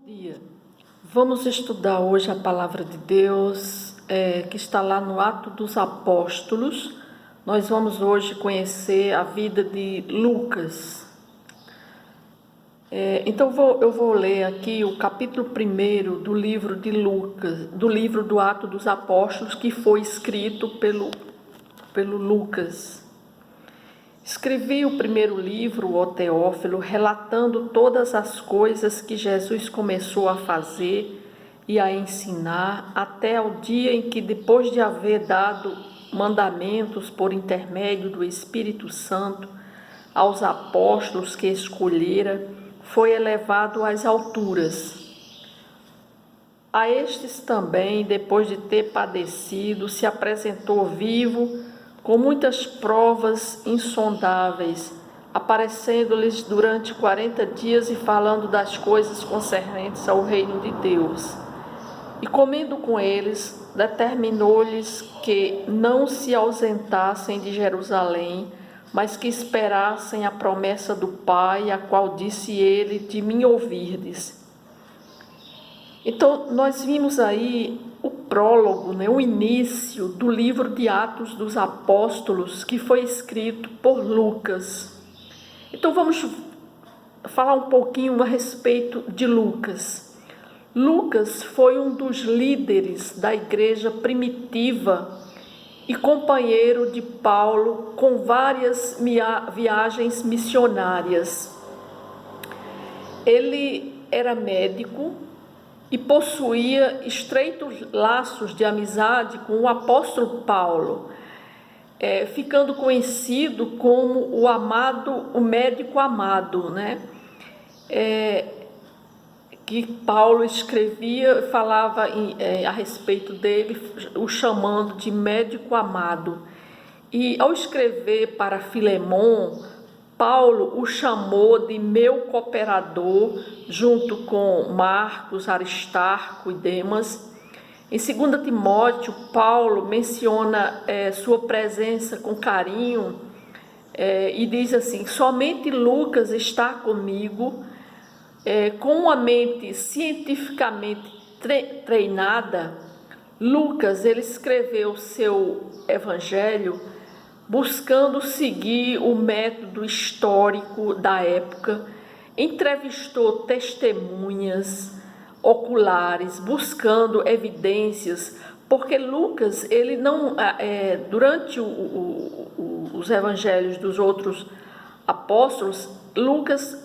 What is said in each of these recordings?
dia. Vamos estudar hoje a palavra de Deus, que está lá no Atos dos Apóstolos. Nós vamos hoje conhecer a vida de Lucas. Então eu vou ler aqui o capítulo 1 do livro de Lucas, do livro do Atos dos Apóstolos, que foi escrito pelo Lucas. Escrevi o primeiro livro, ó Teófilo, relatando todas as coisas que Jesus começou a fazer e a ensinar até o dia em que, depois de haver dado mandamentos por intermédio do Espírito Santo aos apóstolos que escolhera, foi elevado às alturas. A estes também, depois de ter padecido, se apresentou vivo, com muitas provas insondáveis, aparecendo-lhes durante 40 dias e falando das coisas concernentes ao reino de Deus. E comendo com eles, determinou-lhes que não se ausentassem de Jerusalém, mas que esperassem a promessa do Pai, a qual disse ele: de mim ouvirdes. Então, nós vimos aí o prólogo, o início do livro de Atos dos Apóstolos, que foi escrito por Lucas. Então, vamos falar um pouquinho a respeito de Lucas. Lucas foi um dos líderes da igreja primitiva e companheiro de Paulo com várias viagens missionárias. Ele era médico e possuía estreitos laços de amizade com o apóstolo Paulo, ficando conhecido como o médico amado, que Paulo escrevia, falava a respeito dele, o chamando de médico amado. E ao escrever para Filemon, Paulo o chamou de meu cooperador, junto com Marcos, Aristarco e Demas. Em 2 Timóteo, Paulo menciona sua presença com carinho e diz assim: somente Lucas está comigo, com uma mente cientificamente treinada. Lucas, ele escreveu seu evangelho buscando seguir o método histórico da época, entrevistou testemunhas oculares, buscando evidências, porque Lucas, ele não, durante os evangelhos dos outros apóstolos, Lucas,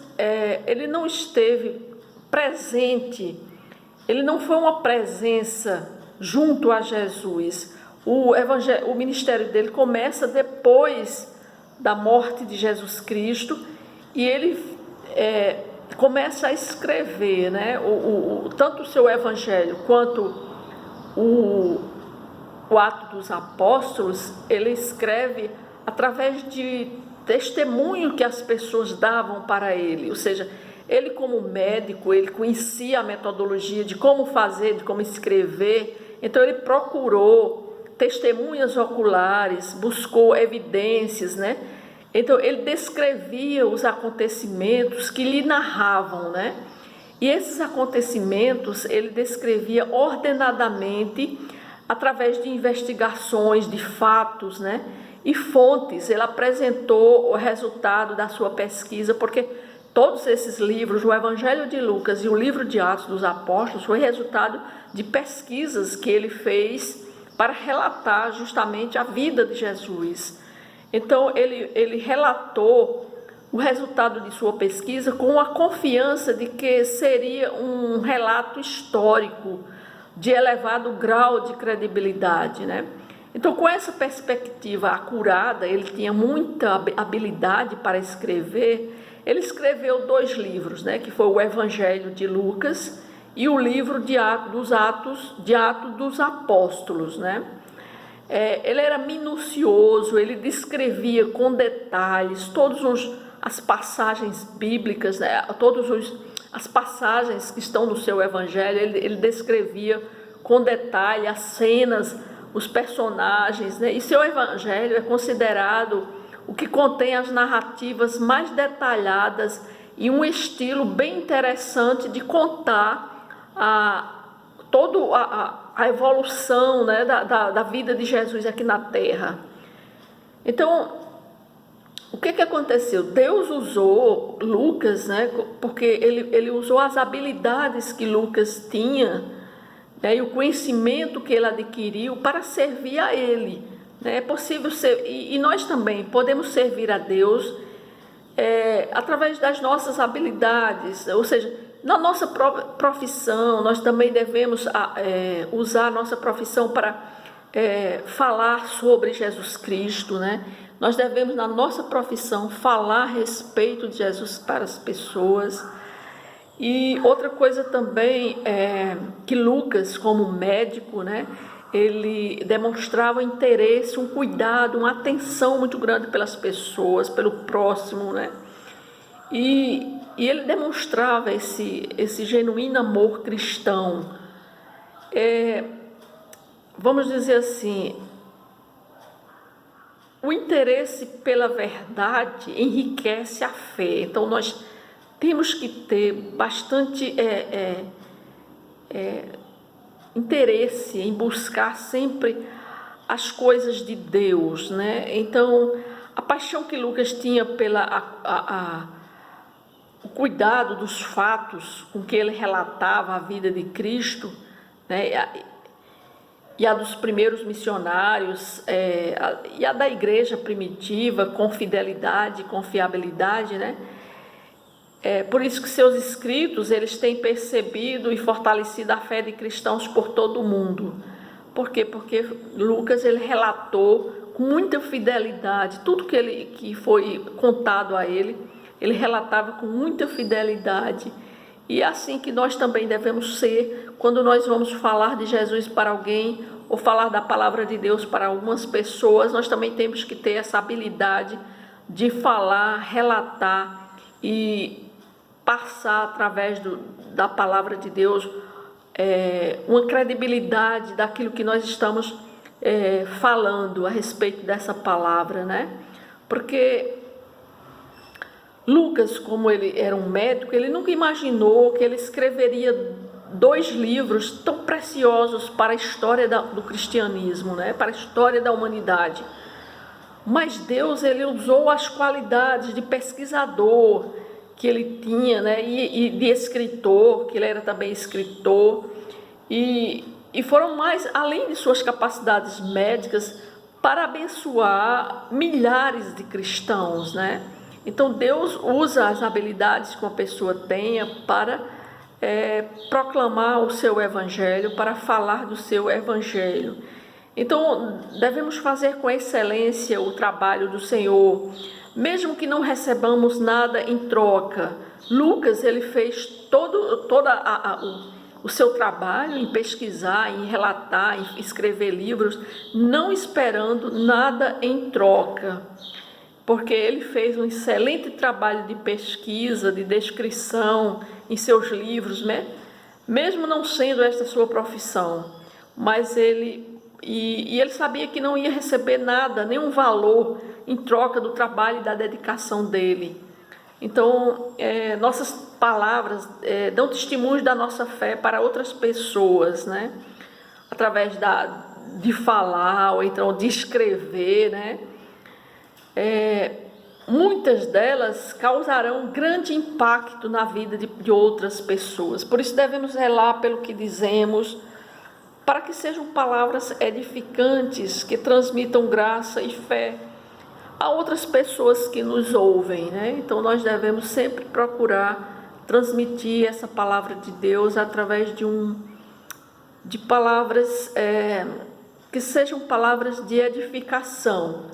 ele não esteve presente, ele não foi uma presença junto a Jesus. O ministério dele começa depois da morte de Jesus Cristo e ele começa a escrever, tanto o seu evangelho quanto o Ato dos Apóstolos. Ele escreve através de testemunho que as pessoas davam para ele, ou seja, ele como médico, ele conhecia a metodologia de como fazer, de como escrever, então ele procurou testemunhas oculares, buscou evidências, Então ele descrevia os acontecimentos que lhe narravam, E esses acontecimentos ele descrevia ordenadamente através de investigações, de fatos, E fontes. Ele apresentou o resultado da sua pesquisa, porque todos esses livros, o Evangelho de Lucas e o livro de Atos dos Apóstolos, foi resultado de pesquisas que ele fez para relatar justamente a vida de Jesus. Então, ele relatou o resultado de sua pesquisa com a confiança de que seria um relato histórico de elevado grau de credibilidade, Então, com essa perspectiva acurada, ele tinha muita habilidade para escrever. Ele escreveu 2 livros, que foi o Evangelho de Lucas e o livro de Atos dos Apóstolos, Ele era minucioso, ele descrevia com detalhes todas as passagens bíblicas, todas as passagens que estão no seu evangelho. Ele descrevia com detalhe as cenas, os personagens, E seu evangelho é considerado o que contém as narrativas mais detalhadas e um estilo bem interessante de contar toda a evolução, né, da vida de Jesus aqui na Terra. Então, o que aconteceu? Deus usou Lucas, né, porque ele usou as habilidades que Lucas tinha, né, e o conhecimento que ele adquiriu para servir a ele. Né? É possível ser, e nós também podemos servir a Deus através das nossas habilidades, ou seja, na nossa própria profissão. Nós também devemos usar a nossa profissão para falar sobre Jesus Cristo, né? Nós devemos, na nossa profissão, falar a respeito de Jesus para as pessoas. E outra coisa também que Lucas, como médico, né, ele demonstrava interesse, um cuidado, uma atenção muito grande pelas pessoas, pelo próximo, né? E ele demonstrava esse genuíno amor cristão. Vamos dizer assim, o interesse pela verdade enriquece a fé. Então, nós temos que ter bastante interesse em buscar sempre as coisas de Deus, né? Então, a paixão que Lucas tinha o cuidado dos fatos com que ele relatava a vida de Cristo, né? E a dos primeiros missionários, e a da igreja primitiva, com fidelidade e confiabilidade, né? Por isso que seus escritos, eles têm percebido e fortalecido a fé de cristãos por todo o mundo. Por quê? Porque Lucas, ele relatou com muita fidelidade tudo que foi contado a ele relatava com muita fidelidade. E é assim que nós também devemos ser quando nós vamos falar de Jesus para alguém ou falar da palavra de Deus para algumas pessoas. Nós também temos que ter essa habilidade de falar, relatar e passar através da palavra de Deus uma credibilidade daquilo que nós estamos falando a respeito dessa palavra, né? Porque Lucas, como ele era um médico, ele nunca imaginou que ele escreveria 2 livros tão preciosos para a história do cristianismo, né? Para a história da humanidade. Mas Deus, ele usou as qualidades de pesquisador que ele tinha, né? E de escritor, que ele era também escritor, e foram mais, além de suas capacidades médicas, para abençoar milhares de cristãos, né? Então Deus usa as habilidades que uma pessoa tenha para proclamar o seu evangelho, para falar do seu evangelho. Então devemos fazer com excelência o trabalho do Senhor, mesmo que não recebamos nada em troca. Lucas, ele fez todo o seu trabalho em pesquisar, em relatar, em escrever livros, não esperando nada em troca, porque ele fez um excelente trabalho de pesquisa, de descrição em seus livros, né? Mesmo não sendo esta sua profissão, mas ele sabia que não ia receber nada, nenhum valor em troca do trabalho e da dedicação dele. Então, nossas palavras dão testemunho da nossa fé para outras pessoas, né? Através de falar ou então de escrever, né? Muitas delas causarão grande impacto na vida de outras pessoas. Por isso devemos zelar pelo que dizemos, para que sejam palavras edificantes, que transmitam graça e fé a outras pessoas que nos ouvem, né? Então nós devemos sempre procurar transmitir essa palavra de Deus através de palavras que sejam palavras de edificação,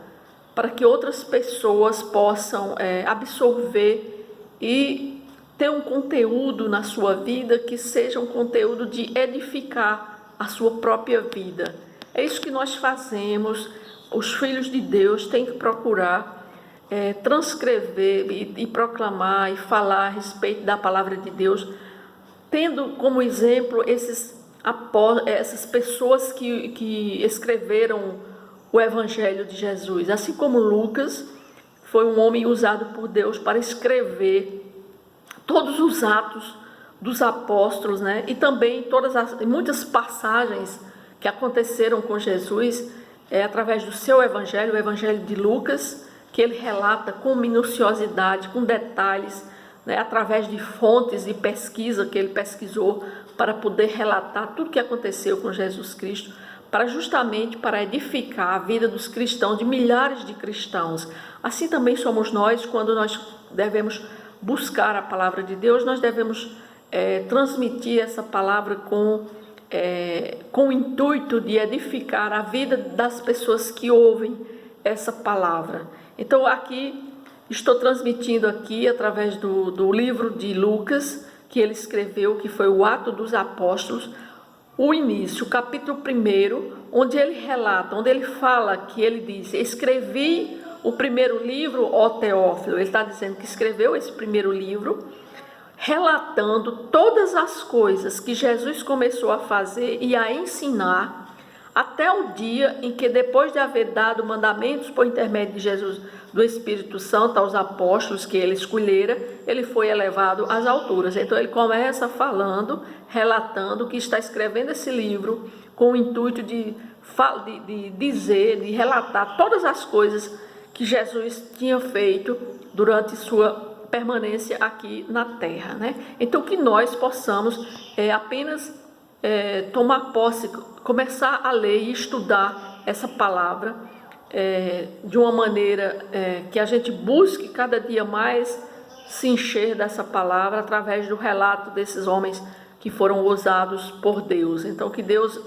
para que outras pessoas possam absorver e ter um conteúdo na sua vida que seja um conteúdo de edificar a sua própria vida. É isso que nós fazemos. Os filhos de Deus têm que procurar transcrever e proclamar e falar a respeito da palavra de Deus, tendo como exemplo essas pessoas que escreveram o Evangelho de Jesus. Assim como Lucas foi um homem usado por Deus para escrever todos os atos dos apóstolos, né? E também muitas passagens que aconteceram com Jesus através do seu evangelho, o evangelho de Lucas, que ele relata com minuciosidade, com detalhes, né? Através de fontes de pesquisa que ele pesquisou para poder relatar tudo o que aconteceu com Jesus Cristo, justamente para edificar a vida dos cristãos, de milhares de cristãos. Assim também somos nós, quando nós devemos buscar a palavra de Deus, nós devemos transmitir essa palavra com o intuito de edificar a vida das pessoas que ouvem essa palavra. Então aqui, estou transmitindo aqui através do livro de Lucas, que ele escreveu, que foi o Atos dos Apóstolos, o início, o capítulo 1, onde ele relata, onde ele fala, que ele diz: escrevi o primeiro livro, ó Teófilo. Ele está dizendo que escreveu esse primeiro livro, relatando todas as coisas que Jesus começou a fazer e a ensinar, até o dia em que, depois de haver dado mandamentos por intermédio de Jesus, do Espírito Santo, aos apóstolos que ele escolhera, ele foi elevado às alturas. Então ele começa falando, relatando que está escrevendo esse livro com o intuito de dizer, de relatar todas as coisas que Jesus tinha feito durante sua permanência aqui na terra, né? Então que nós possamos apenas tomar posse, começar a ler e estudar essa palavra de uma maneira que a gente busque cada dia mais se encher dessa palavra através do relato desses homens que foram usados por Deus. Então que Deus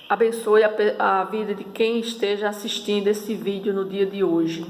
abençoe a vida de quem esteja assistindo esse vídeo no dia de hoje.